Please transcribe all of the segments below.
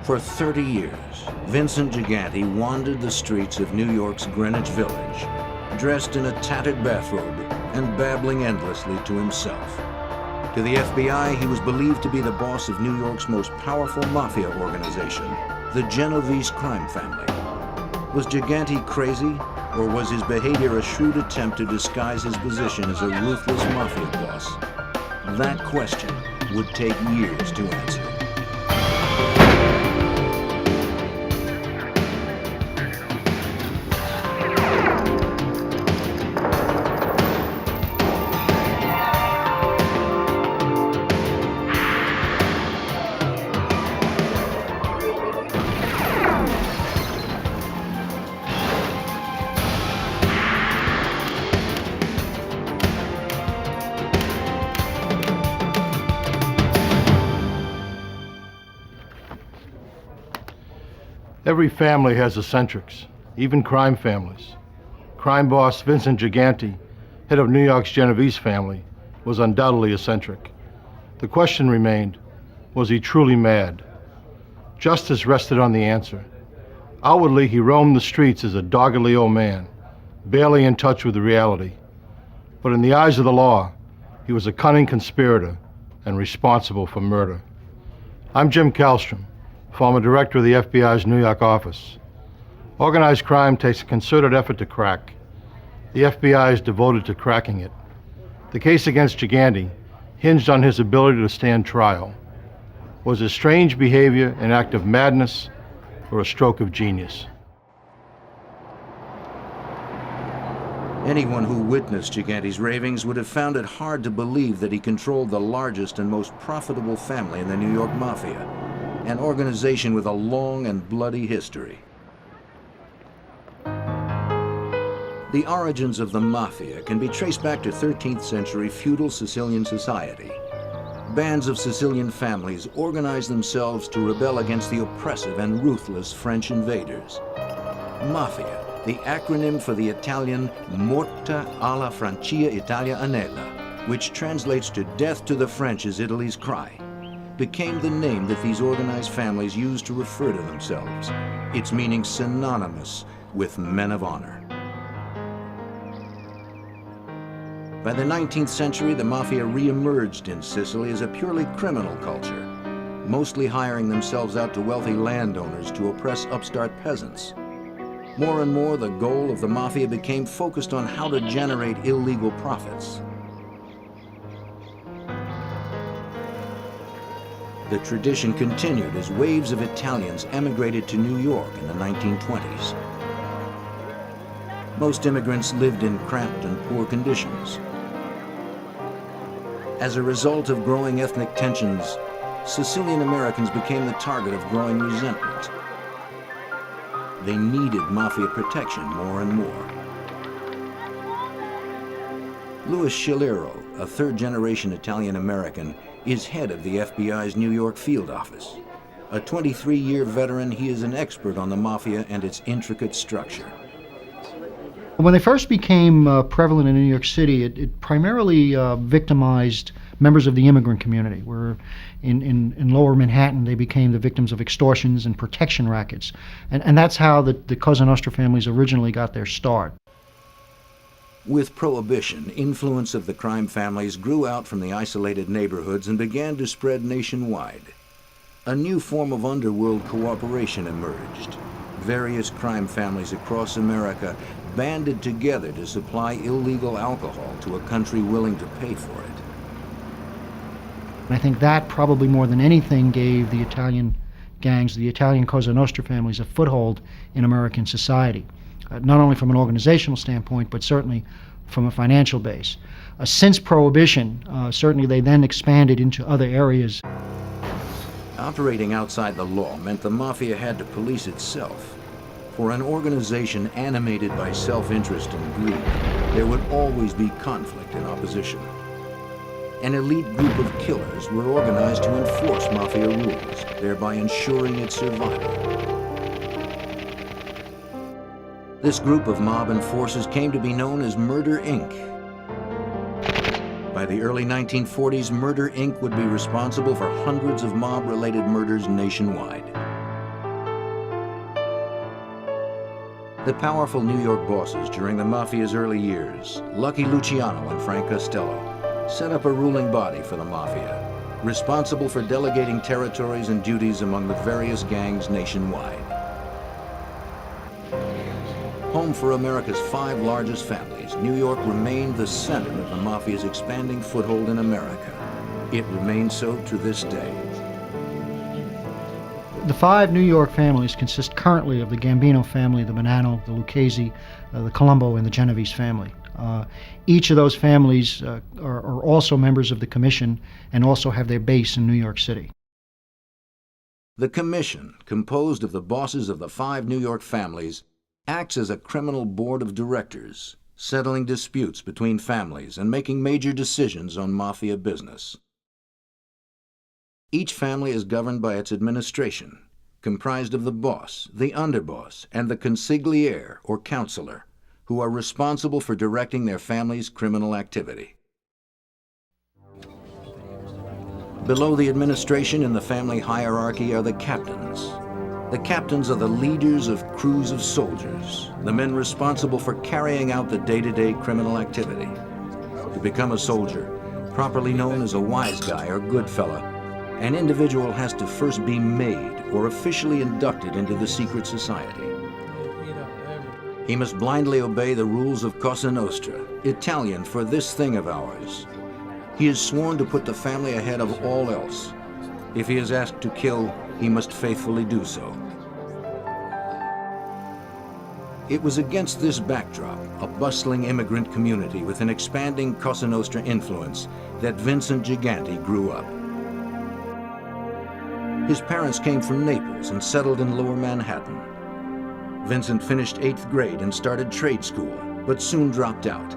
For 30 years, Vincent Gigante wandered the streets of New York's Greenwich Village, dressed in a tattered bathrobe and babbling endlessly to himself. To the FBI, he was believed to be the boss of New York's most powerful mafia organization, the Genovese crime family. Was Gigante crazy, or was his behavior a shrewd attempt to disguise his position as a ruthless mafia boss? That question would take years to answer. Every family has eccentrics, even crime families. Crime boss Vincent Gigante, head of New York's Genovese family, was undoubtedly eccentric. The question remained, was he truly mad? Justice rested on the answer. Outwardly, he roamed the streets as a doggedly old man, barely in touch with reality. But in the eyes of the law, he was a cunning conspirator and responsible for murder. I'm Jim Kallstrom, former director of the FBI's New York office. Organized crime takes a concerted effort to crack. The FBI is devoted to cracking it. The case against Gigante hinged on his ability to stand trial. Was his strange behavior an act of madness or a stroke of genius? Anyone who witnessed Gigante's ravings would have found it hard to believe that he controlled the largest and most profitable family in the New York Mafia, an organization with a long and bloody history. The origins of the Mafia can be traced back to 13th century feudal Sicilian society. Bands of Sicilian families organized themselves to rebel against the oppressive and ruthless French invaders. Mafia, the acronym for the Italian Morta alla Francia Italia Anela, which translates to death to the French is Italy's cry, became the name that these organized families used to refer to themselves, its meaning synonymous with men of honor. By the 19th century, the Mafia re-emerged in Sicily as a purely criminal culture, mostly hiring themselves out to wealthy landowners to oppress upstart peasants. More and more, the goal of the Mafia became focused on how to generate illegal profits. The tradition continued as waves of Italians emigrated to New York in the 1920s. Most immigrants lived in cramped and poor conditions. As a result of growing ethnic tensions, Sicilian Americans became the target of growing resentment. They needed Mafia protection more and more. Louis Scilero, a third-generation Italian-American, is head of the FBI's New York field office. A 23-year veteran, he is an expert on the Mafia and its intricate structure. When they first became prevalent in New York City, it primarily victimized members of the immigrant community, where in lower Manhattan they became the victims of extortions and protection rackets. And that's how the Cosa Nostra families originally got their start. With Prohibition, influence of the crime families grew out from the isolated neighborhoods and began to spread nationwide. A new form of underworld cooperation emerged. Various crime families across America banded together to supply illegal alcohol to a country willing to pay for it. And I think that probably more than anything gave the Italian gangs, the Italian Cosa Nostra families, a foothold in American society, not only from an organizational standpoint, but certainly from a financial base. Since Prohibition, certainly they then expanded into other areas. Operating outside the law meant the Mafia had to police itself. For an organization animated by self-interest and greed, there would always be conflict and opposition. An elite group of killers were organized to enforce Mafia rules, thereby ensuring its survival. This group of mob enforcers came to be known as Murder, Inc. By the early 1940s, Murder, Inc. would be responsible for hundreds of mob-related murders nationwide. The powerful New York bosses during the Mafia's early years, Lucky Luciano and Frank Costello, set up a ruling body for the Mafia, responsible for delegating territories and duties among the various gangs nationwide. Home for America's 5 largest families, New York remained the center of the Mafia's expanding foothold in America. It remains so to this day. The 5 New York families consist currently of the Gambino family, the Bonanno, the Lucchese, the Colombo, and the Genovese family. Each of those families are also members of the Commission and also have their base in New York City. The Commission, composed of the bosses of the 5 New York families, acts as a criminal board of directors, settling disputes between families and making major decisions on Mafia business. Each family is governed by its administration, comprised of the boss, the underboss, and the consigliere, or counselor, who are responsible for directing their family's criminal activity. Below the administration in the family hierarchy are the captains. The captains are the leaders of crews of soldiers, the men responsible for carrying out the day-to-day criminal activity. To become a soldier, properly known as a wise guy or good fella, an individual has to first be made or officially inducted into the secret society. He must blindly obey the rules of Cosa Nostra, Italian for this thing of ours. He is sworn to put the family ahead of all else. If he is asked to kill, he must faithfully do so. It was against this backdrop, a bustling immigrant community with an expanding Cosa Nostra influence, that Vincent Gigante grew up. His parents came from Naples and settled in Lower Manhattan. Vincent finished 8th grade and started trade school, but soon dropped out.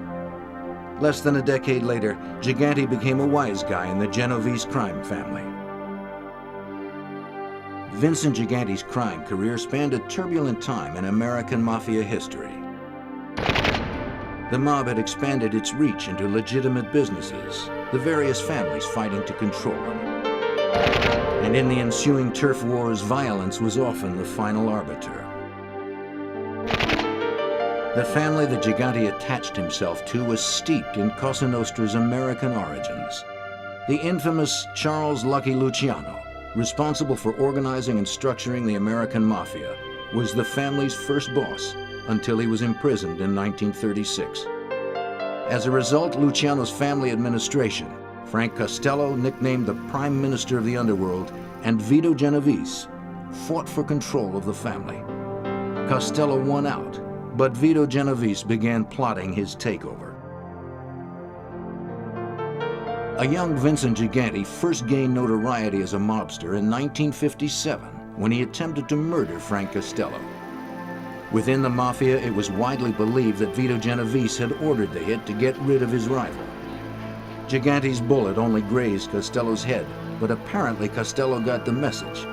Less than a decade later, Gigante became a wise guy in the Genovese crime family. Vincent Gigante's crime career spanned a turbulent time in American Mafia history. The mob had expanded its reach into legitimate businesses, the various families fighting to control them. And in the ensuing turf wars, violence was often the final arbiter. The family that Gigante attached himself to was steeped in Cosa Nostra's American origins. The infamous Charles Lucky Luciano, responsible for organizing and structuring the American Mafia, was the family's first boss until he was imprisoned in 1936. As a result, Luciano's family administration, Frank Costello, nicknamed the Prime Minister of the Underworld, and Vito Genovese, fought for control of the family. Costello won out, but Vito Genovese began plotting his takeover. A young Vincent Gigante first gained notoriety as a mobster in 1957 when he attempted to murder Frank Costello. Within the Mafia, it was widely believed that Vito Genovese had ordered the hit to get rid of his rival. Gigante's bullet only grazed Costello's head, but apparently Costello got the message.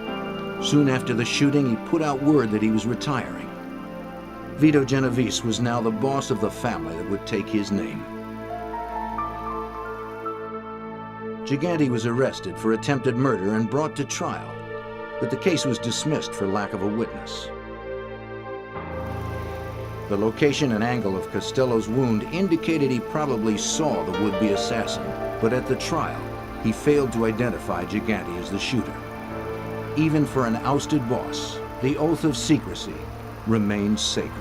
Soon after the shooting, he put out word that he was retiring. Vito Genovese was now the boss of the family that would take his name. Gigante was arrested for attempted murder and brought to trial, but the case was dismissed for lack of a witness. The location and angle of Costello's wound indicated he probably saw the would-be assassin, but at the trial, he failed to identify Gigante as the shooter. Even for an ousted boss, the oath of secrecy remained sacred.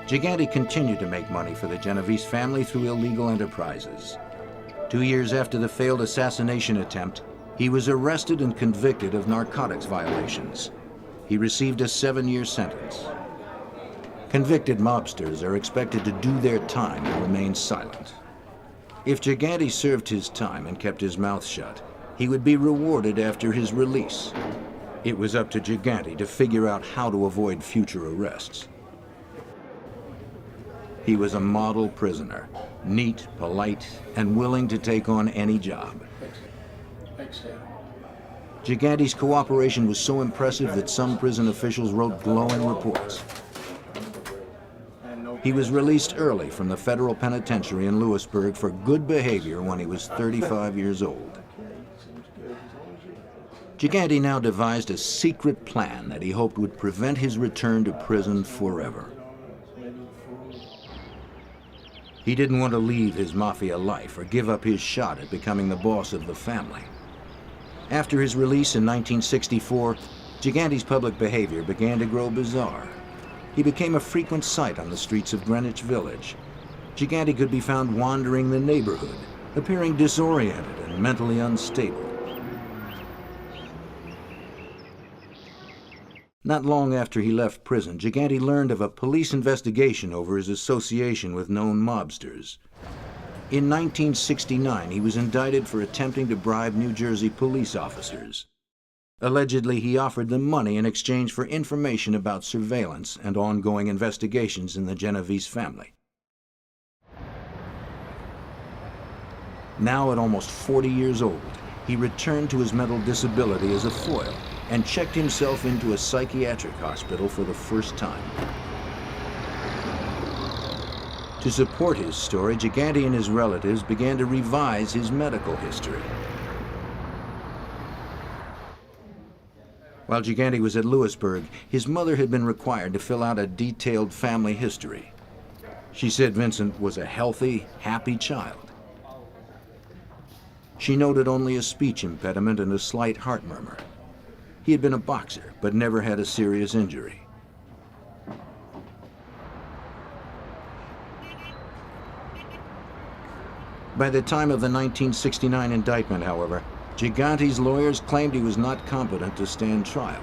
Gigante continued to make money for the Genovese family through illegal enterprises. 2 years after the failed assassination attempt, he was arrested and convicted of narcotics violations. He received a 7-year sentence. Convicted mobsters are expected to do their time and remain silent. If Gigante served his time and kept his mouth shut, he would be rewarded after his release. It was up to Gigante to figure out how to avoid future arrests. He was a model prisoner, neat, polite, and willing to take on any job. Gigante's cooperation was so impressive that some prison officials wrote glowing reports. He was released early from the federal penitentiary in Lewisburg for good behavior when he was 35 years old. Gigante now devised a secret plan that he hoped would prevent his return to prison forever. He didn't want to leave his mafia life or give up his shot at becoming the boss of the family. After his release in 1964, Gigante's public behavior began to grow bizarre. He became a frequent sight on the streets of Greenwich Village. Gigante could be found wandering the neighborhood, appearing disoriented and mentally unstable. Not long after he left prison, Gigante learned of a police investigation over his association with known mobsters. In 1969, he was indicted for attempting to bribe New Jersey police officers. Allegedly, he offered them money in exchange for information about surveillance and ongoing investigations in the Genovese family. Now at almost 40 years old, he returned to his mental disability as a foil and checked himself into a psychiatric hospital for the first time. To support his story, Gigante and his relatives began to revise his medical history. While Gigante was at Lewisburg, his mother had been required to fill out a detailed family history. She said Vincent was a healthy, happy child. She noted only a speech impediment and a slight heart murmur. He had been a boxer, but never had a serious injury. By the time of the 1969 indictment, however, Gigante's lawyers claimed he was not competent to stand trial.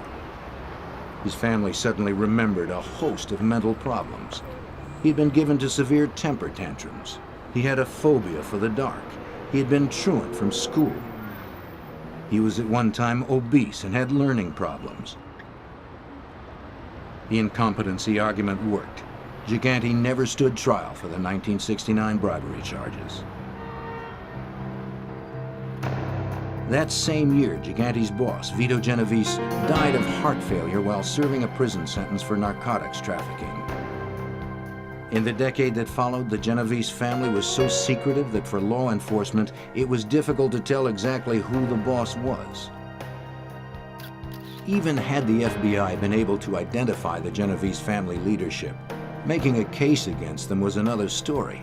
His family suddenly remembered a host of mental problems. He'd been given to severe temper tantrums. He had a phobia for the dark. He had been truant from school. He was at one time obese and had learning problems. The incompetency argument worked. Gigante never stood trial for the 1969 bribery charges. That same year, Gigante's boss, Vito Genovese, died of heart failure while serving a prison sentence for narcotics trafficking. In the decade that followed, the Genovese family was so secretive that for law enforcement, it was difficult to tell exactly who the boss was. Even had the FBI been able to identify the Genovese family leadership, making a case against them was another story.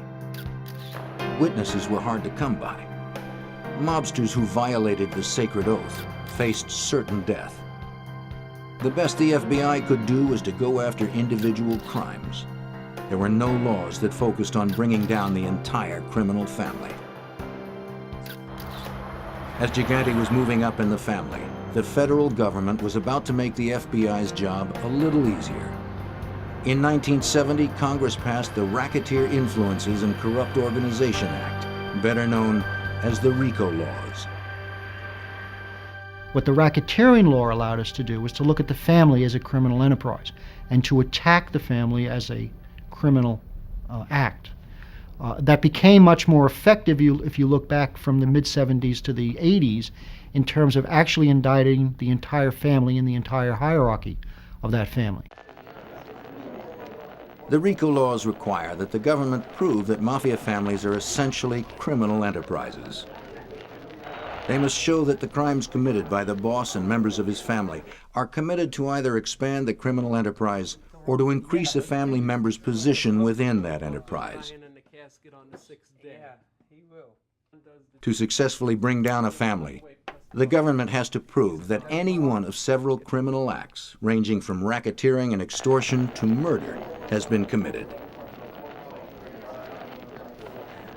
Witnesses were hard to come by. Mobsters who violated the sacred oath faced certain death. The best the FBI could do was to go after individual crimes. There were no laws that focused on bringing down the entire criminal family. As Gigante was moving up in the family, the federal government was about to make the FBI's job a little easier. In 1970, Congress passed the Racketeer Influences and Corrupt Organization Act, better known as the RICO laws. What the racketeering law allowed us to do was to look at the family as a criminal enterprise and to attack the family as a criminal act. That became much more effective if you look back from the mid-70s to the 80s in terms of actually indicting the entire family and the entire hierarchy of that family. The RICO laws require that the government prove that mafia families are essentially criminal enterprises. They must show that the crimes committed by the boss and members of his family are committed to either expand the criminal enterprise or to increase a family member's position within that enterprise. To successfully bring down a family, the government has to prove that any one of several criminal acts, ranging from racketeering and extortion to murder, has been committed.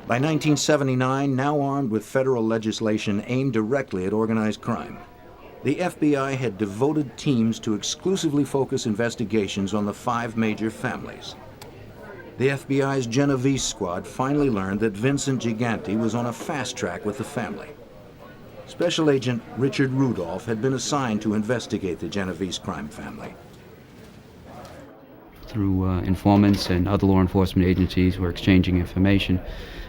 By 1979, now armed with federal legislation aimed directly at organized crime, the FBI had devoted teams to exclusively focus investigations on the 5 major families. The FBI's Genovese squad finally learned that Vincent Gigante was on a fast track with the family. Special Agent Richard Rudolph had been assigned to investigate the Genovese crime family. Through informants and other law enforcement agencies who were exchanging information,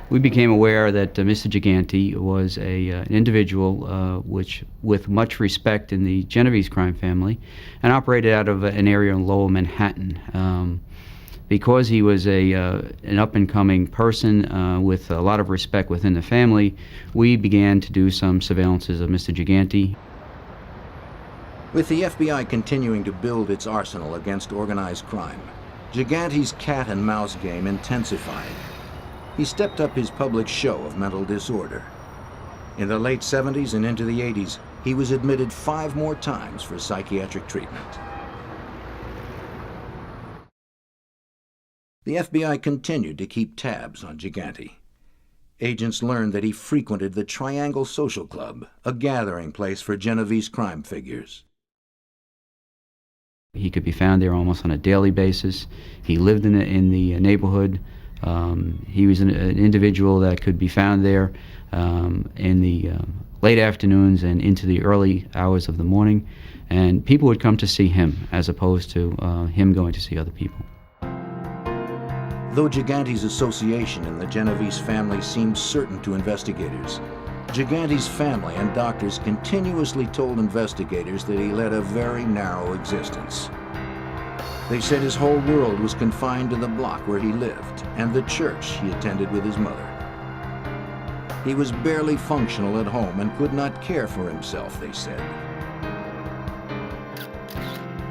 we became aware that Mr. Gigante was an individual with much respect in the Genovese crime family and operated out of an area in Lower Manhattan. Because he was an up-and-coming person with a lot of respect within the family, we began to do some surveillances of Mr. Gigante. With the FBI continuing to build its arsenal against organized crime, Gigante's cat and mouse game intensified. He stepped up his public show of mental disorder. In the late 70s and into the 80s, he was admitted 5 more times for psychiatric treatment. The FBI continued to keep tabs on Gigante. Agents learned that he frequented the Triangle Social Club, a gathering place for Genovese crime figures. He could be found there almost on a daily basis. He lived in the neighborhood. He was an individual that could be found there in the late afternoons and into the early hours of the morning, and people would come to see him as opposed to him going to see other people. Though Gigante's association in the Genovese family seemed certain to investigators, Gigante's family and doctors continuously told investigators that he led a very narrow existence. They said his whole world was confined to the block where he lived and the church he attended with his mother. He was barely functional at home and could not care for himself, they said.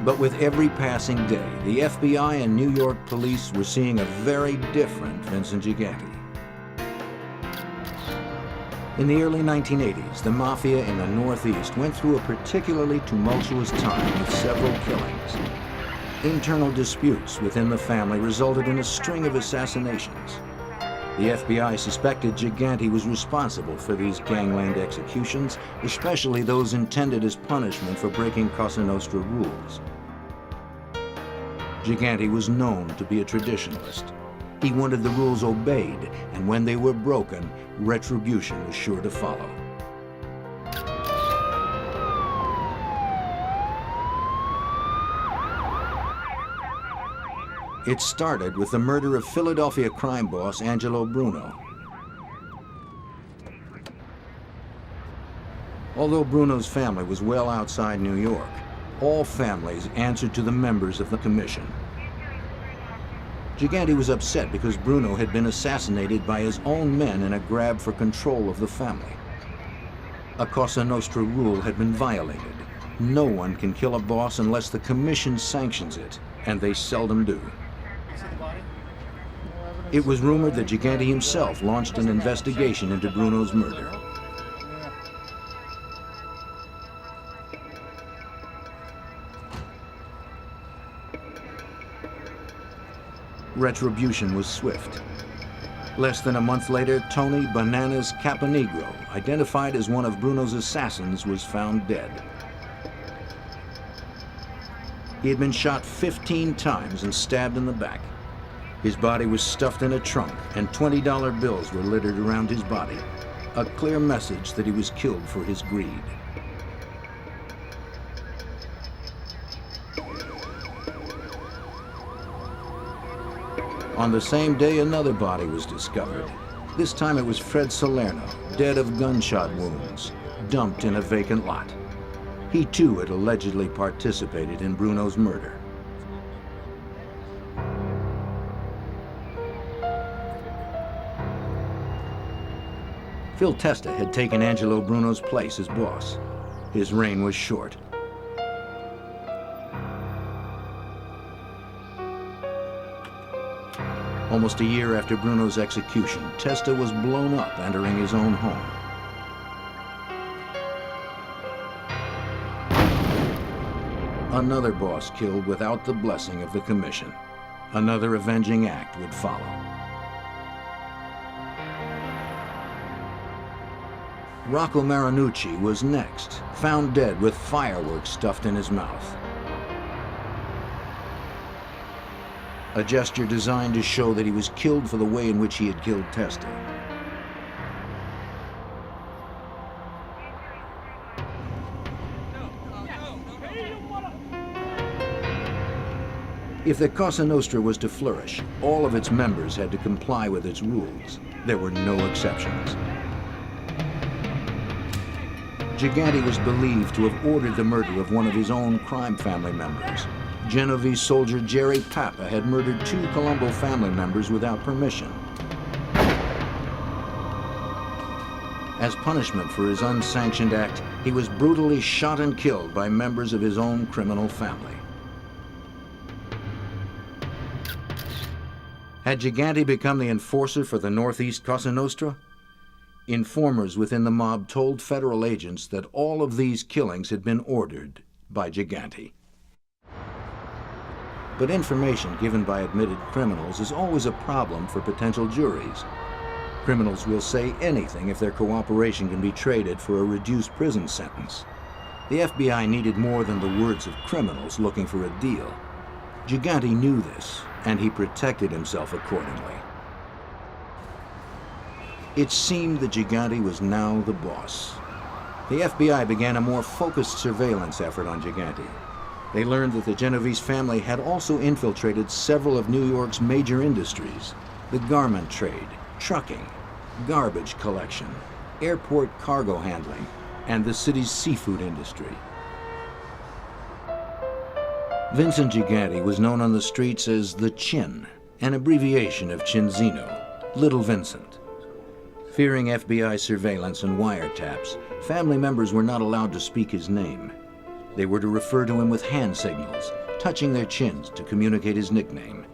But with every passing day, the FBI and New York police were seeing a very different Vincent Gigante. In the early 1980s, the Mafia in the Northeast went through a particularly tumultuous time with several killings. Internal disputes within the family resulted in a string of assassinations. The FBI suspected Gigante was responsible for these gangland executions, especially those intended as punishment for breaking Cosa Nostra rules. Gigante was known to be a traditionalist. He wanted the rules obeyed, and when they were broken, retribution was sure to follow. It started with the murder of Philadelphia crime boss Angelo Bruno. Although Bruno's family was well outside New York, all families answered to the members of the commission. Gigante was upset because Bruno had been assassinated by his own men in a grab for control of the family. A Cosa Nostra rule had been violated. No one can kill a boss unless the commission sanctions it, and they seldom do. It was rumored that Gigante himself launched an investigation into Bruno's murder. Retribution was swift. Less than a month later, Tony Bananas Caponegro, identified as one of Bruno's assassins, was found dead. He had been shot 15 times and stabbed in the back. His body was stuffed in a trunk, and $20 bills were littered around his body, a clear message that he was killed for his greed. On the same day, another body was discovered. This time it was Fred Salerno, dead of gunshot wounds, dumped in a vacant lot. He too had allegedly participated in Bruno's murder. Phil Testa had taken Angelo Bruno's place as boss. His reign was short. Almost a year after Bruno's execution, Testa was blown up entering his own home. Another boss killed without the blessing of the commission. Another avenging act would follow. Rocco Marinucci was next, found dead with fireworks stuffed in his mouth. A gesture designed to show that he was killed for the way in which he had killed Testa. If the Cosa Nostra was to flourish, all of its members had to comply with its rules. There were no exceptions. Gigante was believed to have ordered the murder of one of his own crime family members. Genovese soldier Jerry Papa had murdered 2 Colombo family members without permission. As punishment for his unsanctioned act, he was brutally shot and killed by members of his own criminal family. Had Gigante become the enforcer for the Northeast Cosa Nostra? Informers within the mob told federal agents that all of these killings had been ordered by Gigante. But information given by admitted criminals is always a problem for potential juries. Criminals will say anything if their cooperation can be traded for a reduced prison sentence. The FBI needed more than the words of criminals looking for a deal. Gigante knew this, and he protected himself accordingly. It seemed that Gigante was now the boss. The FBI began a more focused surveillance effort on Gigante. They learned that the Genovese family had also infiltrated several of New York's major industries: the garment trade, trucking, garbage collection, airport cargo handling, and the city's seafood industry. Vincent Gigante was known on the streets as the Chin, an abbreviation of Cinzino, Little Vincent. Fearing FBI surveillance and wiretaps, family members were not allowed to speak his name. They were to refer to him with hand signals, touching their chins to communicate his nickname.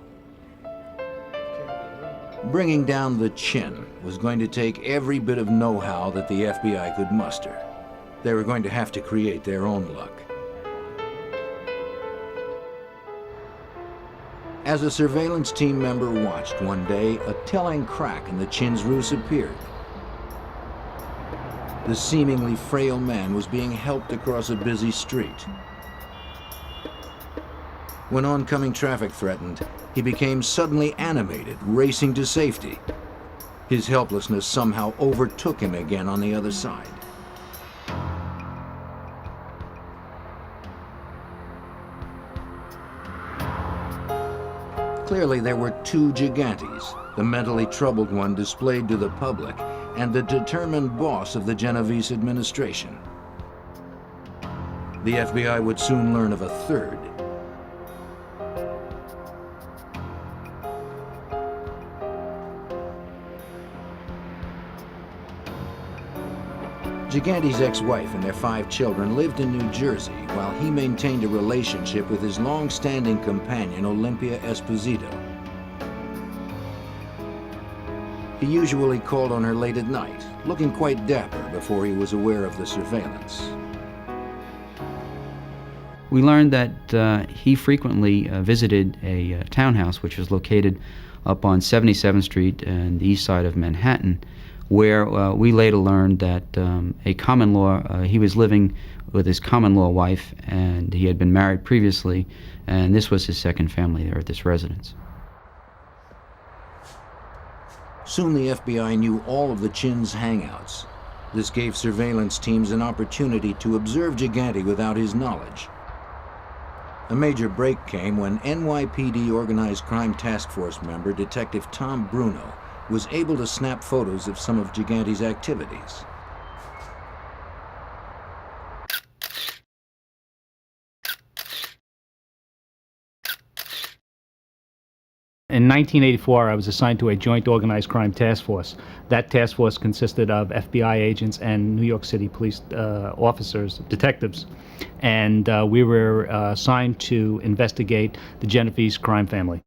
Bringing down the Chin was going to take every bit of know-how that the FBI could muster. They were going to have to create their own luck. As a surveillance team member watched one day, a telling crack in the Chin's ruse appeared. The seemingly frail man was being helped across a busy street. When oncoming traffic threatened, he became suddenly animated, racing to safety. His helplessness somehow overtook him again on the other side. Clearly, there were two Gigantes, the mentally troubled one displayed to the public, and the determined boss of the Genovese administration. The FBI would soon learn of a third. Gigante's ex-wife and their 5 children lived in New Jersey while he maintained a relationship with his long-standing companion, Olympia Esposito. He usually called on her late at night, looking quite dapper before he was aware of the surveillance. We learned that he frequently visited a townhouse which was located up on 77th Street and the east side of Manhattan, where we later learned that a common law, he was living with his common law wife, and he had been married previously, and this was his second family there at this residence. Soon the FBI knew all of the Chin's hangouts. This gave surveillance teams an opportunity to observe Gigante without his knowledge. A major break came when NYPD Organized Crime Task Force member Detective Tom Bruno was able to snap photos of some of Gigante's activities. In 1984, I was assigned to a joint organized crime task force. That task force consisted of FBI agents and New York City police officers, detectives. And we were assigned to investigate the Genovese crime family.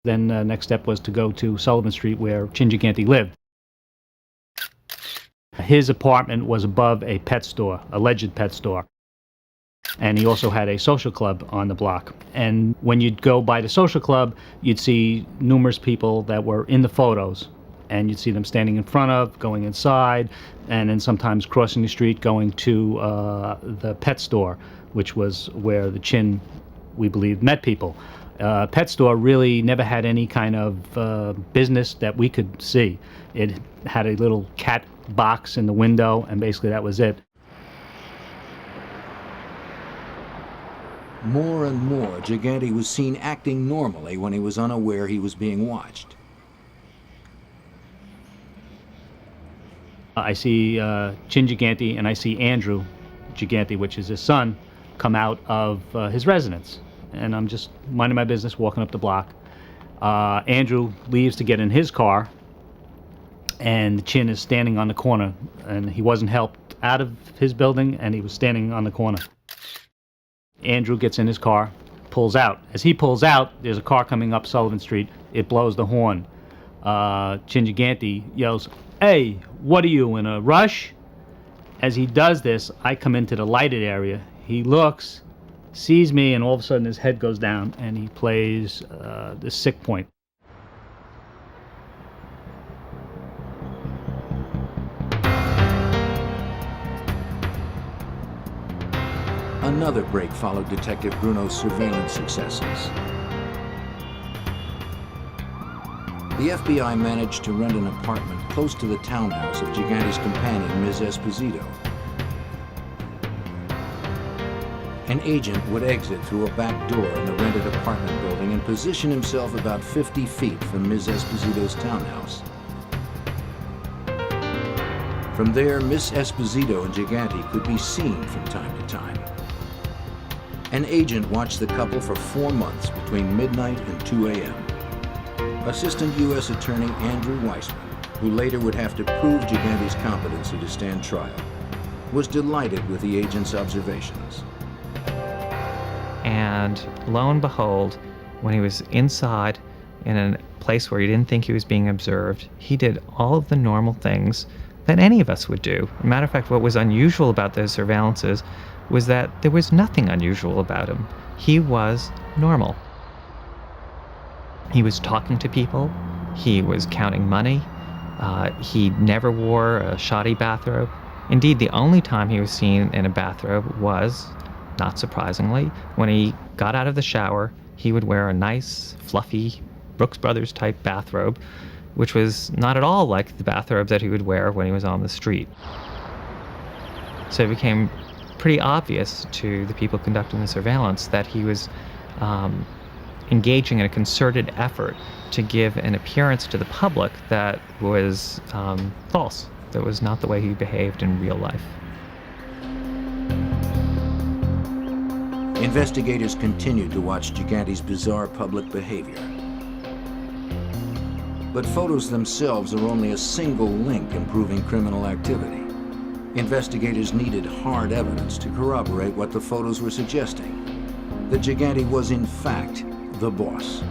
Then the next step was to go to Sullivan Street, where Chin Gigante lived. His apartment was above a pet store, alleged pet store. And he also had a social club on the block. And when you'd go by the social club, you'd see numerous people that were in the photos. And you'd see them standing in front of, going inside, and then sometimes crossing the street, going to the pet store, which was where the Chin, we believe, met people. Pet store really never had any kind of business that we could see. It had a little cat box in the window, and basically that was it. More and more, Gigante was seen acting normally when he was unaware he was being watched. I see Chin Gigante and I see Andrew Gigante, which is his son, come out of his residence. And I'm just minding my business, walking up the block. Andrew leaves to get in his car, and Chin is standing on the corner, and he wasn't helped out of his building, and he was standing on the corner. Andrew gets in his car, pulls out. As he pulls out, there's a car coming up Sullivan Street. It blows the horn. Chin Gigante yells, "Hey, what are you, in a rush?" As he does this, I come into the lighted area. He looks, sees me, and all of a sudden his head goes down, and he plays the sick point. Another break followed Detective Bruno's surveillance successes. The FBI managed to rent an apartment close to the townhouse of Gigante's companion, Ms. Esposito. An agent would exit through a back door in the rented apartment building and position himself about 50 feet from Ms. Esposito's townhouse. From there, Miss Esposito and Gigante could be seen from time to time. An agent watched the couple for 4 months between midnight and 2 a.m. Assistant U.S. Attorney Andrew Weissman, who later would have to prove Gigante's competency to stand trial, was delighted with the agent's observations. And lo and behold, when he was inside in a place where he didn't think he was being observed, he did all of the normal things that any of us would do. As a matter of fact, what was unusual about those surveillances was that there was nothing unusual about him. He was normal. He was talking to people. He was counting money. He never wore a shoddy bathrobe. Indeed, the only time he was seen in a bathrobe was, not surprisingly, when he got out of the shower. He would wear a nice, fluffy, Brooks Brothers type bathrobe, which was not at all like the bathrobes that he would wear when he was on the street. So it became pretty obvious to the people conducting the surveillance that he was engaging in a concerted effort to give an appearance to the public that was false, that was not the way he behaved in real life. Investigators continued to watch Gigante's bizarre public behavior. But photos themselves are only a single link in proving criminal activity. Investigators needed hard evidence to corroborate what the photos were suggesting, that Gigante was in fact the boss.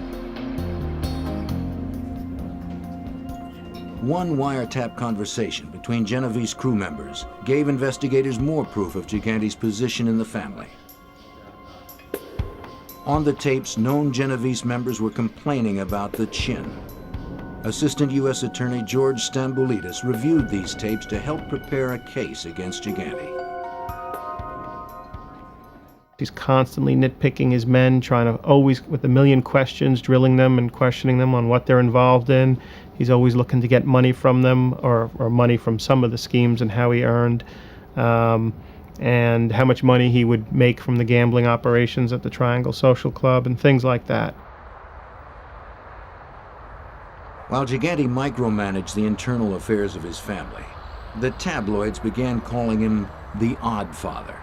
One wiretap conversation between Genovese crew members gave investigators more proof of Gigante's position in the family. On the tapes, known Genovese members were complaining about the chin. Assistant U.S. Attorney George Stamboulidis reviewed these tapes to help prepare a case against Gigante. He's constantly nitpicking his men, trying to always, with a million questions, drilling them and questioning them on what they're involved in. He's always looking to get money from them, or money from some of the schemes and how he earned, and how much money he would make from the gambling operations at the Triangle Social Club and things like that. While Gigante micromanaged the internal affairs of his family, the tabloids began calling him the Odd Father.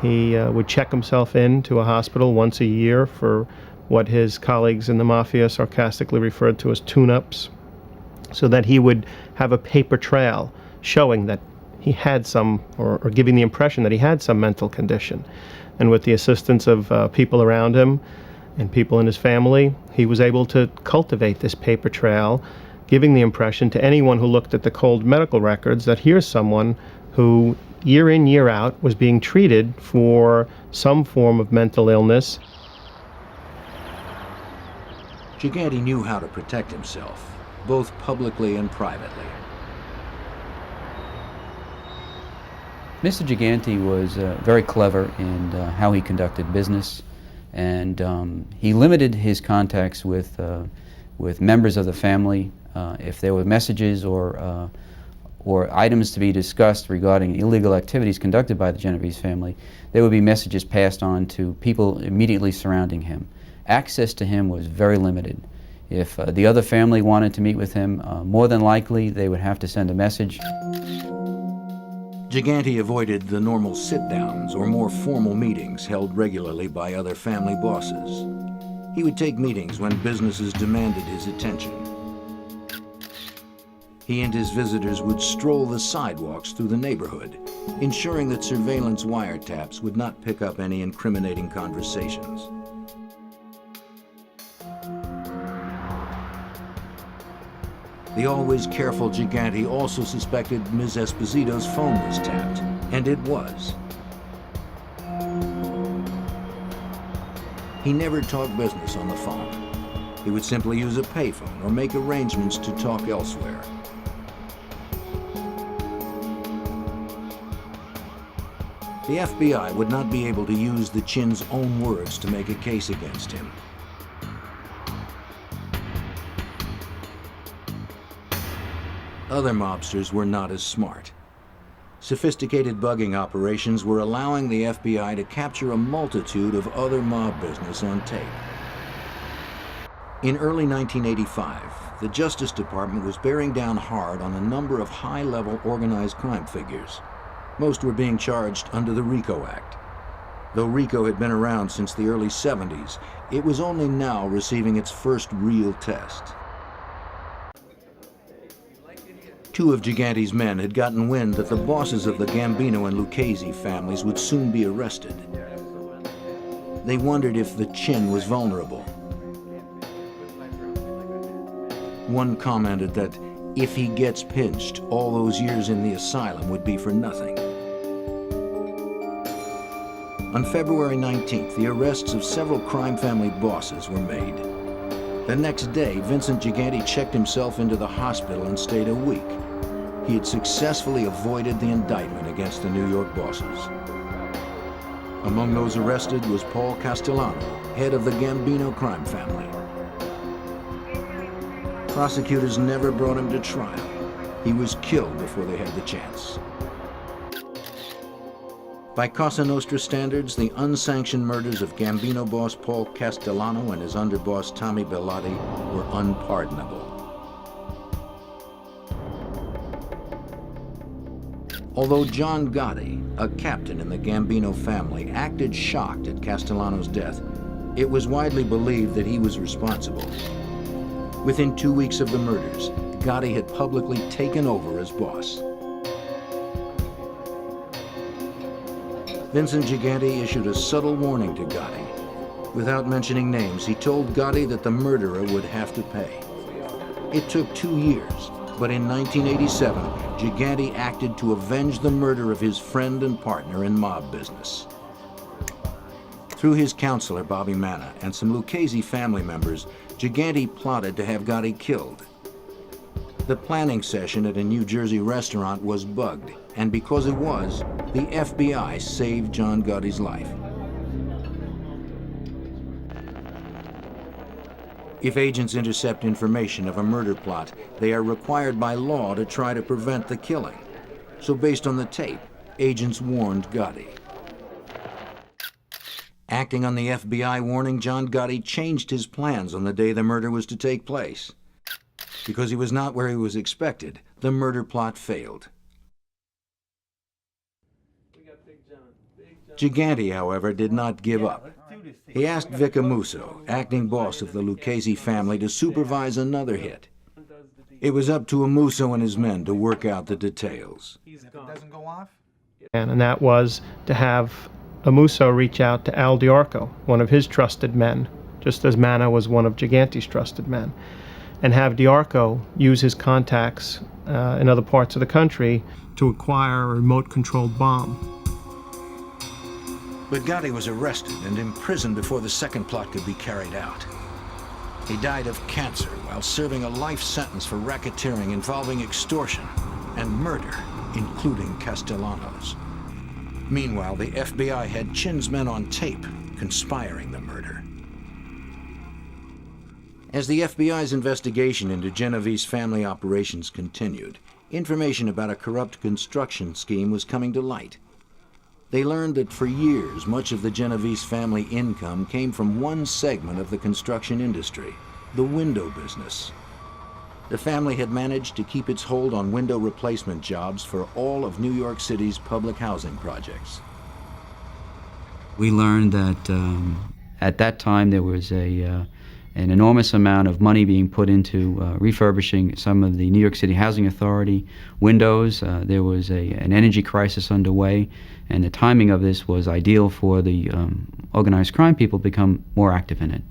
He would check himself in to a hospital once a year for what his colleagues in the mafia sarcastically referred to as tune-ups, so that he would have a paper trail showing that he had some, or giving the impression that he had some mental condition. And with the assistance of people around him and people in his family, he was able to cultivate this paper trail, giving the impression to anyone who looked at the cold medical records that here's someone who, year in, year out, was being treated for some form of mental illness. Gigante knew how to protect himself, both publicly and privately. Mr. Gigante was very clever in how he conducted business, and he limited his contacts with members of the family. If there were messages or items to be discussed regarding illegal activities conducted by the Genovese family, there would be messages passed on to people immediately surrounding him. Access to him was very limited. If the other family wanted to meet with him, more than likely they would have to send a message. Gigante avoided the normal sit-downs or more formal meetings held regularly by other family bosses. He would take meetings when businesses demanded his attention. He and his visitors would stroll the sidewalks through the neighborhood, ensuring that surveillance wiretaps would not pick up any incriminating conversations. The always careful Gigante also suspected Ms. Esposito's phone was tapped, and it was. He never talked business on the phone. He would simply use a payphone or make arrangements to talk elsewhere. The FBI would not be able to use the Chin's own words to make a case against him. Other mobsters were not as smart. Sophisticated bugging operations were allowing the FBI to capture a multitude of other mob business on tape. In early 1985, the Justice Department was bearing down hard on a number of high-level organized crime figures. Most were being charged under the RICO Act. Though RICO had been around since the early 70s, it was only now receiving its first real test. Two of Gigante's men had gotten wind that the bosses of the Gambino and Lucchese families would soon be arrested. They wondered if the Chin was vulnerable. One commented that if he gets pinched, all those years in the asylum would be for nothing. On February 19th, the arrests of several crime family bosses were made. The next day, Vincent Gigante checked himself into the hospital and stayed a week. He had successfully avoided the indictment against the New York bosses. Among those arrested was Paul Castellano, head of the Gambino crime family. Prosecutors never brought him to trial. He was killed before they had the chance. By Cosa Nostra standards, the unsanctioned murders of Gambino boss Paul Castellano and his underboss Tommy Bellotti were unpardonable. Although John Gotti, a captain in the Gambino family, acted shocked at Castellano's death, it was widely believed that he was responsible. Within 2 weeks of the murders, Gotti had publicly taken over as boss. Vincent Gigante issued a subtle warning to Gotti. Without mentioning names, he told Gotti that the murderer would have to pay. It took 2 years, but in 1987, Gigante acted to avenge the murder of his friend and partner in mob business. Through his counselor, Bobby Manna, and some Lucchese family members, Gigante plotted to have Gotti killed. The planning session at a New Jersey restaurant was bugged, and because it was, the FBI saved John Gotti's life. If agents intercept information of a murder plot, they are required by law to try to prevent the killing. So based on the tape, agents warned Gotti. Acting on the FBI warning, John Gotti changed his plans on the day the murder was to take place. Because he was not where he was expected, the murder plot failed. Gigante, however, did not give up. He asked Vic Amuso, acting boss of the Lucchese family, to supervise another hit. It was up to Amuso and his men to work out the details. And that was to have Amuso reach out to Al Diorco, one of his trusted men, just as Manna was one of Gigante's trusted men, and have Diorco use his contacts in other parts of the country to acquire a remote-controlled bomb. But Gotti was arrested and imprisoned before the second plot could be carried out. He died of cancer while serving a life sentence for racketeering involving extortion and murder, including Castellano's. Meanwhile, the FBI had Chin's men on tape conspiring the murder. As the FBI's investigation into Genovese family operations continued, information about a corrupt construction scheme was coming to light. They learned that for years, much of the Genovese family income came from one segment of the construction industry, the window business. The family had managed to keep its hold on window replacement jobs for all of New York City's public housing projects. We learned that at that time there was a an enormous amount of money being put into refurbishing some of the New York City Housing Authority windows. There was an energy crisis underway, and the timing of this was ideal for the organized crime people to become more active in it.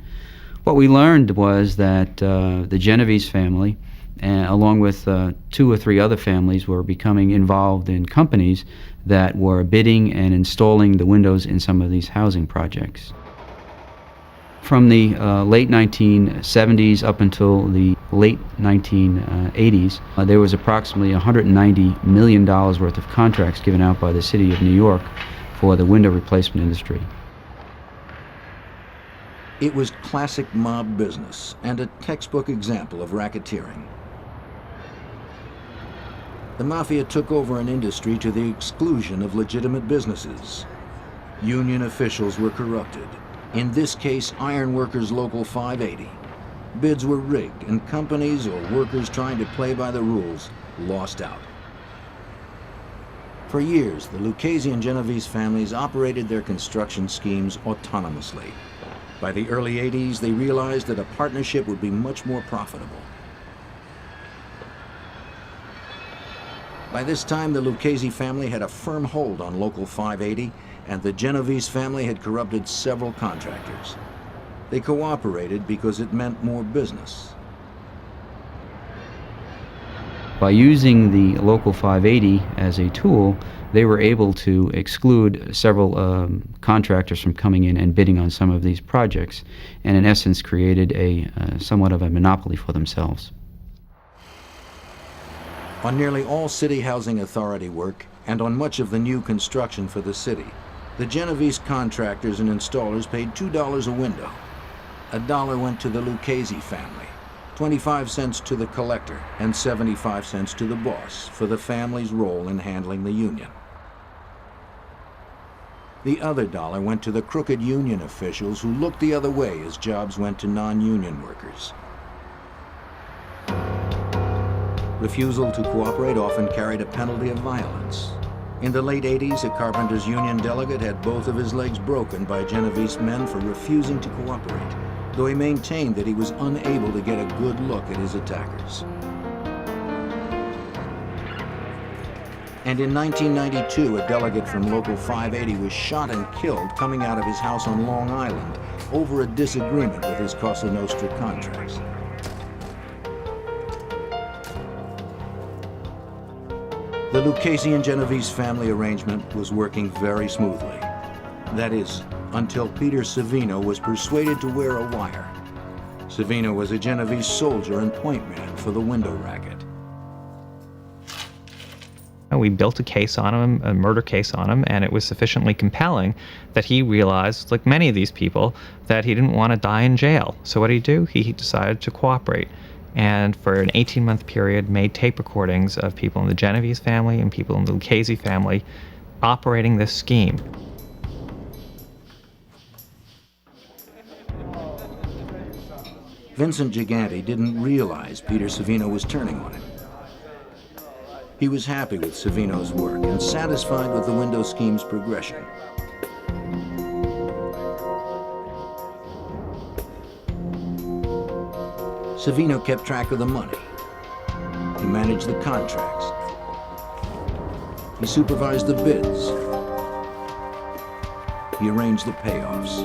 What we learned was that the Genovese family, along with 2 or 3 other families, were becoming involved in companies that were bidding and installing the windows in some of these housing projects. From the late 1970s up until the late 1980s, there was approximately $190 million worth of contracts given out by the city of New York for the window replacement industry. It was classic mob business and a textbook example of racketeering. The Mafia took over an industry to the exclusion of legitimate businesses. Union officials were corrupted. In this case, Iron Workers Local 580. Bids were rigged, and companies or workers trying to play by the rules lost out. For years, the Lucchese and Genovese families operated their construction schemes autonomously. By the early 80s, they realized that a partnership would be much more profitable. By this time, the Lucchese family had a firm hold on Local 580, and the Genovese family had corrupted several contractors. They cooperated because it meant more business. By using the Local 580 as a tool, they were able to exclude several contractors from coming in and bidding on some of these projects, and in essence created a somewhat of a monopoly for themselves. On nearly all city housing authority work, and on much of the new construction for the city, the Genovese contractors and installers paid $2 a window. $1 went to the Lucchese family, 25 cents to the collector, and 75 cents to the boss for the family's role in handling the union. The other $1 went to the crooked union officials who looked the other way as jobs went to non-union workers. Refusal to cooperate often carried a penalty of violence. In the late 80s, a carpenters union delegate had both of his legs broken by Genovese men for refusing to cooperate, though he maintained that he was unable to get a good look at his attackers. And in 1992, a delegate from Local 580 was shot and killed coming out of his house on Long Island over a disagreement with his Cosa Nostra contracts. The Lucchese and Genovese family arrangement was working very smoothly. That is, until Peter Savino was persuaded to wear a wire. Savino was a Genovese soldier and point man for the window racket. We built a case on him, a murder case on him, and it was sufficiently compelling that he realized, like many of these people, that he didn't want to die in jail. So what did he do? He decided to cooperate. And for an 18-month period made tape recordings of people in the Genovese family and people in the Lucchese family operating this scheme. Vincent Giganti didn't realize Peter Savino was turning on him. He was happy with Savino's work and satisfied with the window scheme's progression. Savino kept track of the money. He managed the contracts. He supervised the bids. He arranged the payoffs.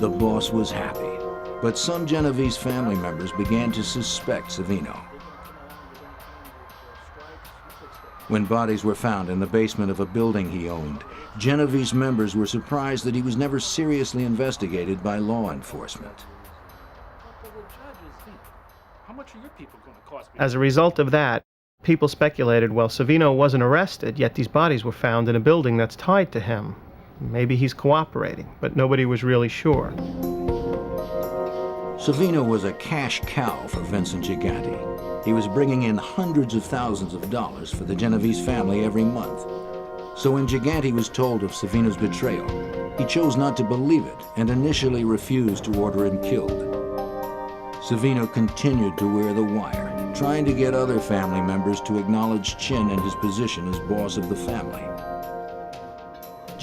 The boss was happy, but some Genovese family members began to suspect Savino. When bodies were found in the basement of a building he owned, Genovese members were surprised that he was never seriously investigated by law enforcement. As a result of that, people speculated, well, Savino wasn't arrested, yet these bodies were found in a building that's tied to him. Maybe he's cooperating, but nobody was really sure. Savino was a cash cow for Vincent Giganti. He was bringing in hundreds of thousands of dollars for the Genovese family every month. So when Giganti was told of Savino's betrayal, he chose not to believe it and initially refused to order him killed. Savino continued to wear the wire, trying to get other family members to acknowledge Chin and his position as boss of the family.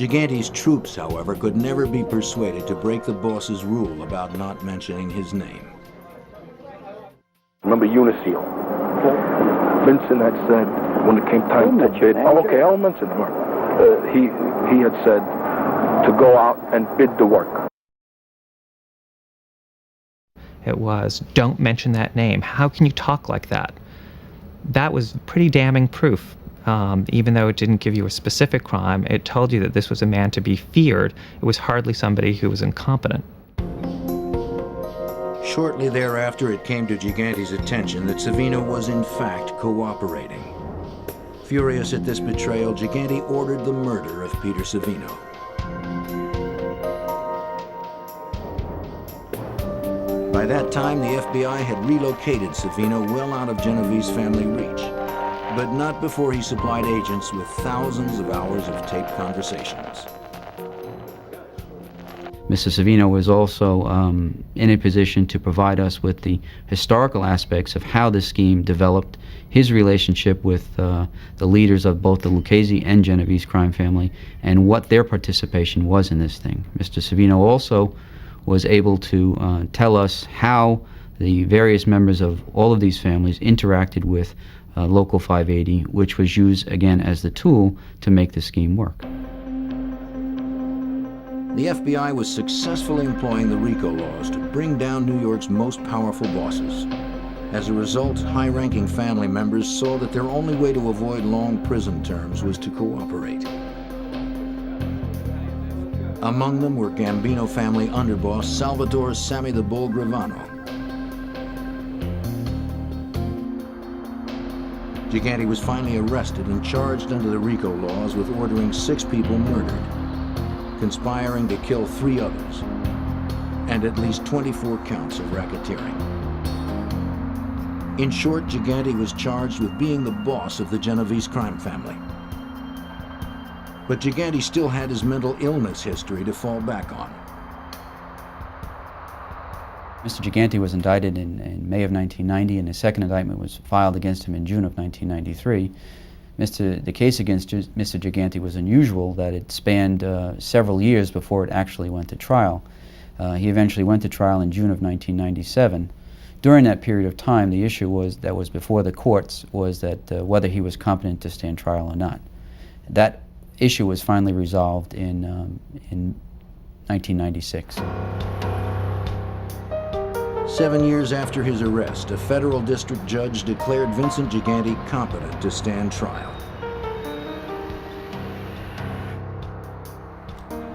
Gigante's troops, however, could never be persuaded to break the boss's rule about not mentioning his name. Remember Uniseal? Vincent had said when it came time to bid. Oh, okay, I'll mention him. He had said to go out and bid the work. It was, don't mention that name. How can you talk like that? That was pretty damning proof. Even though it didn't give you a specific crime, it told you that this was a man to be feared. It was hardly somebody who was incompetent. Shortly thereafter, it came to Gigante's attention that Savino was in fact cooperating. Furious at this betrayal, Gigante ordered the murder of Peter Savino. By that time, the FBI had relocated Savino well out of Genevieve's family reach, but not before he supplied agents with thousands of hours of taped conversations. Mr. Savino was also in a position to provide us with the historical aspects of how this scheme developed, his relationship with the leaders of both the Lucchese and Genovese crime family, and what their participation was in this thing. Mr. Savino also was able to tell us how the various members of all of these families interacted with Local 580, which was used again as the tool to make the scheme work. The FBI was successfully employing the RICO laws to bring down New York's most powerful bosses. As a result, high-ranking family members saw that their only way to avoid long prison terms was to cooperate. Among them were Gambino family underboss Salvatore Sammy the Bull Gravano. Gigante was finally arrested and charged under the RICO laws with ordering 6 people murdered, conspiring to kill 3 others, and at least 24 counts of racketeering. In short, Gigante was charged with being the boss of the Genovese crime family. But Gigante still had his mental illness history to fall back on. Mr. Gigante was indicted in May of 1990, and a second indictment was filed against him in June of 1993. The case against Mr. Gigante was unusual, that it spanned several years before it actually went to trial. He eventually went to trial in June of 1997. During that period of time, the issue that was before the courts was that whether he was competent to stand trial or not. That issue was finally resolved in 1996. 7 years after his arrest, a federal district judge declared Vincent Gigante competent to stand trial.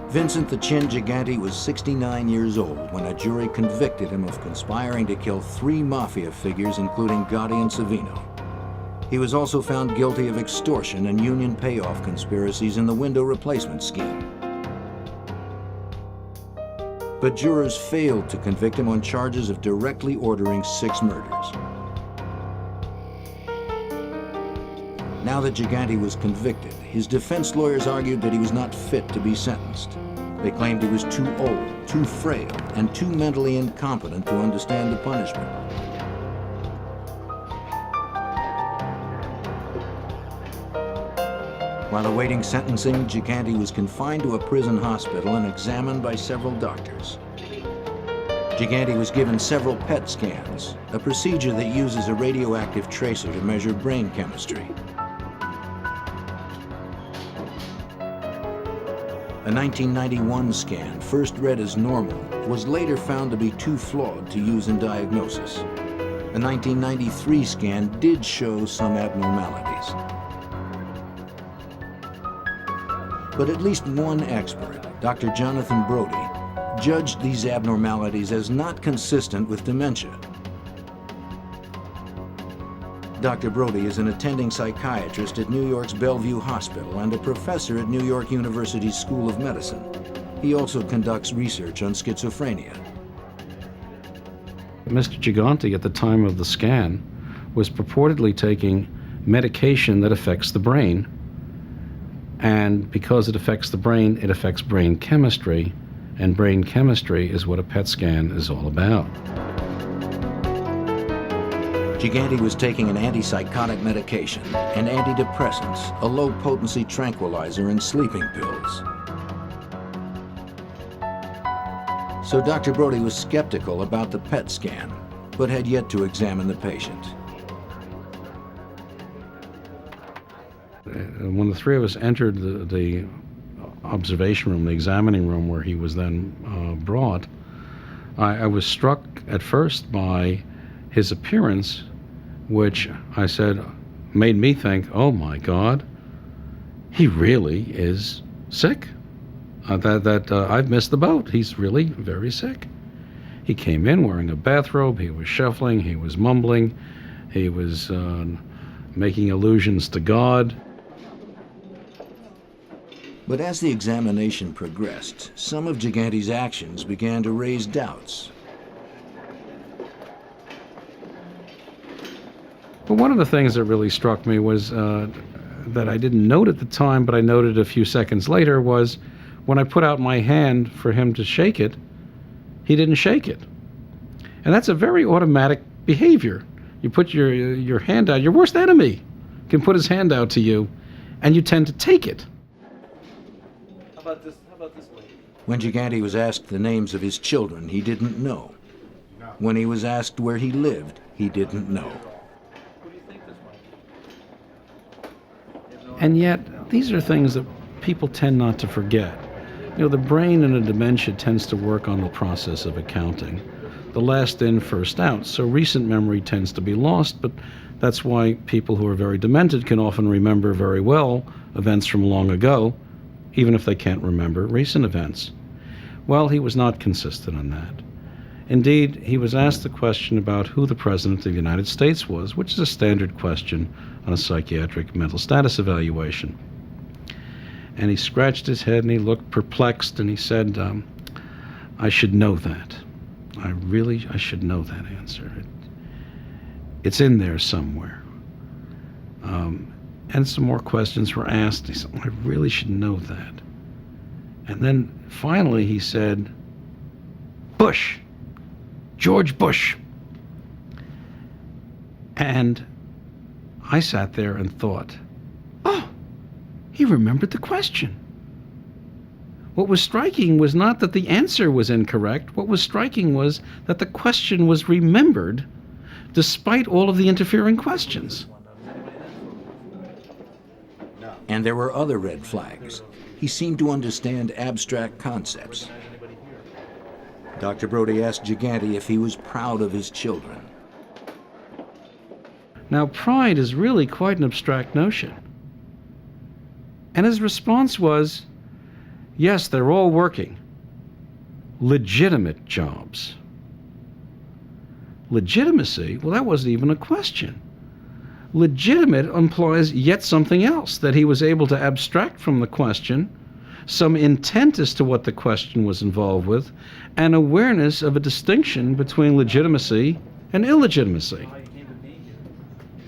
Vincent the Chin Gigante was 69 years old when a jury convicted him of conspiring to kill 3 mafia figures, including Gotti and Savino. He was also found guilty of extortion and union payoff conspiracies in the window replacement scheme. But jurors failed to convict him on charges of directly ordering 6 murders. Now that Gigante was convicted, his defense lawyers argued that he was not fit to be sentenced. They claimed he was too old, too frail, and too mentally incompetent to understand the punishment. While awaiting sentencing, Gigante was confined to a prison hospital and examined by several doctors. Gigante was given several PET scans, a procedure that uses a radioactive tracer to measure brain chemistry. A 1991 scan, first read as normal, was later found to be too flawed to use in diagnosis. A 1993 scan did show some abnormalities. But at least one expert, Dr. Jonathan Brody, judged these abnormalities as not consistent with dementia. Dr. Brody is an attending psychiatrist at New York's Bellevue Hospital and a professor at New York University's School of Medicine. He also conducts research on schizophrenia. Mr. Gigante, at the time of the scan, was purportedly taking medication that affects the brain. And because it affects the brain, it affects brain chemistry, and brain chemistry is what a PET scan is all about. Gigante was taking an antipsychotic medication and antidepressants, a low-potency tranquilizer, and sleeping pills. So Dr. Brody was skeptical about the PET scan, but had yet to examine the patient. When the three of us entered the observation room, the examining room where he was then brought, I was struck at first by his appearance, which I said made me think, oh my God, he really is sick. I've missed the boat. He's really very sick. He came in wearing a bathrobe, he was shuffling, he was mumbling, he was making allusions to God. But as the examination progressed, some of Gigante's actions began to raise doubts. But one of the things that really struck me was that I didn't note at the time, but I noted a few seconds later, was when I put out my hand for him to shake it, he didn't shake it. And that's a very automatic behavior. You put your hand out, your worst enemy can put his hand out to you, and you tend to take it. How about this way? When Gigante was asked the names of his children, he didn't know. When he was asked where he lived, he didn't know. And yet, these are things that people tend not to forget. You know, the brain in a dementia tends to work on the process of accounting. The last in, first out. So recent memory tends to be lost, but that's why people who are very demented can often remember very well events from long ago, even if they can't remember recent events. Well, he was not consistent on that. Indeed, he was asked the question about who the President of the United States was, which is a standard question on a psychiatric mental status evaluation. And he scratched his head and he looked perplexed and he said, I should know that. I should know that answer. It's in there somewhere. And some more questions were asked. He said, I really should know that. And then finally he said, Bush. George Bush. And I sat there and thought, oh, he remembered the question. What was striking was not that the answer was incorrect. What was striking was that the question was remembered despite all of the interfering questions. And there were other red flags. He seemed to understand abstract concepts. Dr. Brody asked Gigante if he was proud of his children. Now, pride is really quite an abstract notion. And his response was, yes, they're all working. Legitimate jobs. Legitimacy? Well, that wasn't even a question. Legitimate implies yet something else, that he was able to abstract from the question some intent as to what the question was involved with, and awareness of a distinction between legitimacy and illegitimacy.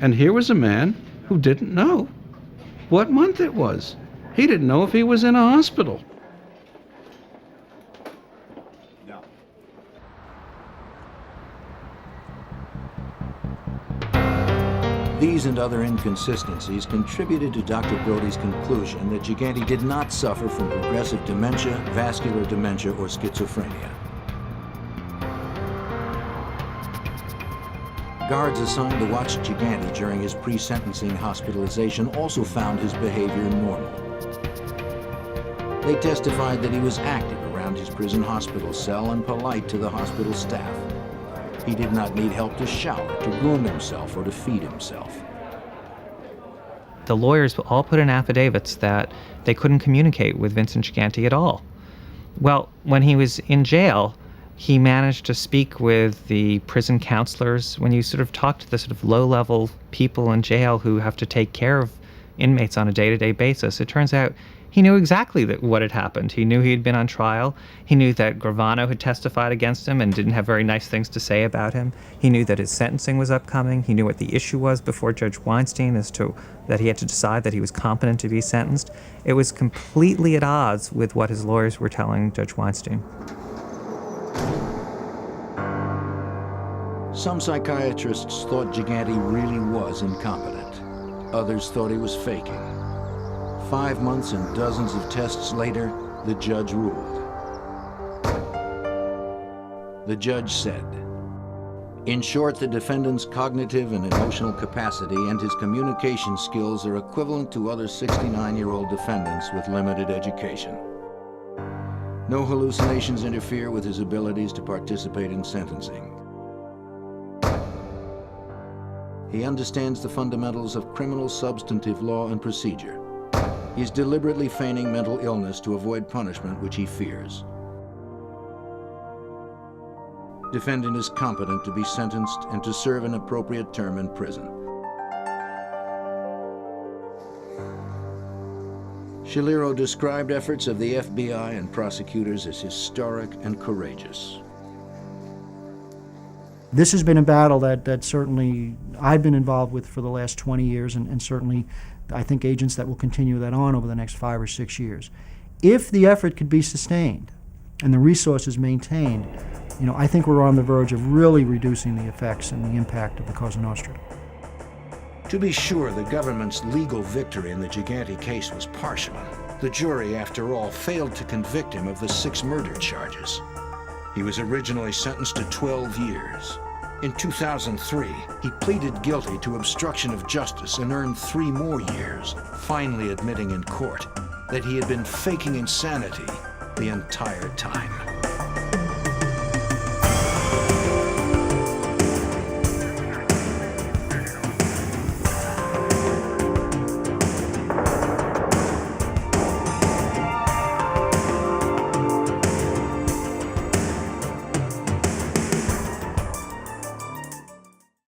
And here was a man who didn't know what month it was. He didn't know if he was in a hospital. These and other inconsistencies contributed to Dr. Brody's conclusion that Gigante did not suffer from progressive dementia, vascular dementia, or schizophrenia. Guards assigned to watch Gigante during his pre-sentencing hospitalization also found his behavior normal. They testified that he was active around his prison hospital cell and polite to the hospital staff. He did not need help to shower, to groom himself, or to feed himself. The lawyers all put in affidavits that they couldn't communicate with Vincent Gigante at all. Well, when he was in jail, he managed to speak with the prison counselors. When you sort of talk to the sort of low-level people in jail who have to take care of inmates on a day-to-day basis, it turns out he knew exactly what had happened. He knew he had been on trial. He knew that Gravano had testified against him and didn't have very nice things to say about him. He knew that his sentencing was upcoming. He knew what the issue was before Judge Weinstein as to that he had to decide that he was competent to be sentenced. It was completely at odds with what his lawyers were telling Judge Weinstein. Some psychiatrists thought Gigante really was incompetent. Others thought he was faking. 5 months and dozens of tests later, the judge ruled. The judge said, "In short, the defendant's cognitive and emotional capacity and his communication skills are equivalent to other 69-year-old defendants with limited education. No hallucinations interfere with his abilities to participate in sentencing. He understands the fundamentals of criminal substantive law and procedure. He is deliberately feigning mental illness to avoid punishment which he fears. Defendant is competent to be sentenced and to serve an appropriate term in prison." Shaliro described efforts of the FBI and prosecutors as historic and courageous. This has been a battle that certainly I've been involved with for the last 20 years, and certainly I think agents that will continue that on over the next 5 or 6 years. If the effort could be sustained and the resources maintained, I think we're on the verge of really reducing the effects and the impact of the Cosa Nostra. To be sure, the government's legal victory in the Gigante case was partial. The jury, after all, failed to convict him of the 6 murder charges. He was originally sentenced to 12 years. In 2003, he pleaded guilty to obstruction of justice and earned 3 more years, finally admitting in court that he had been faking insanity the entire time.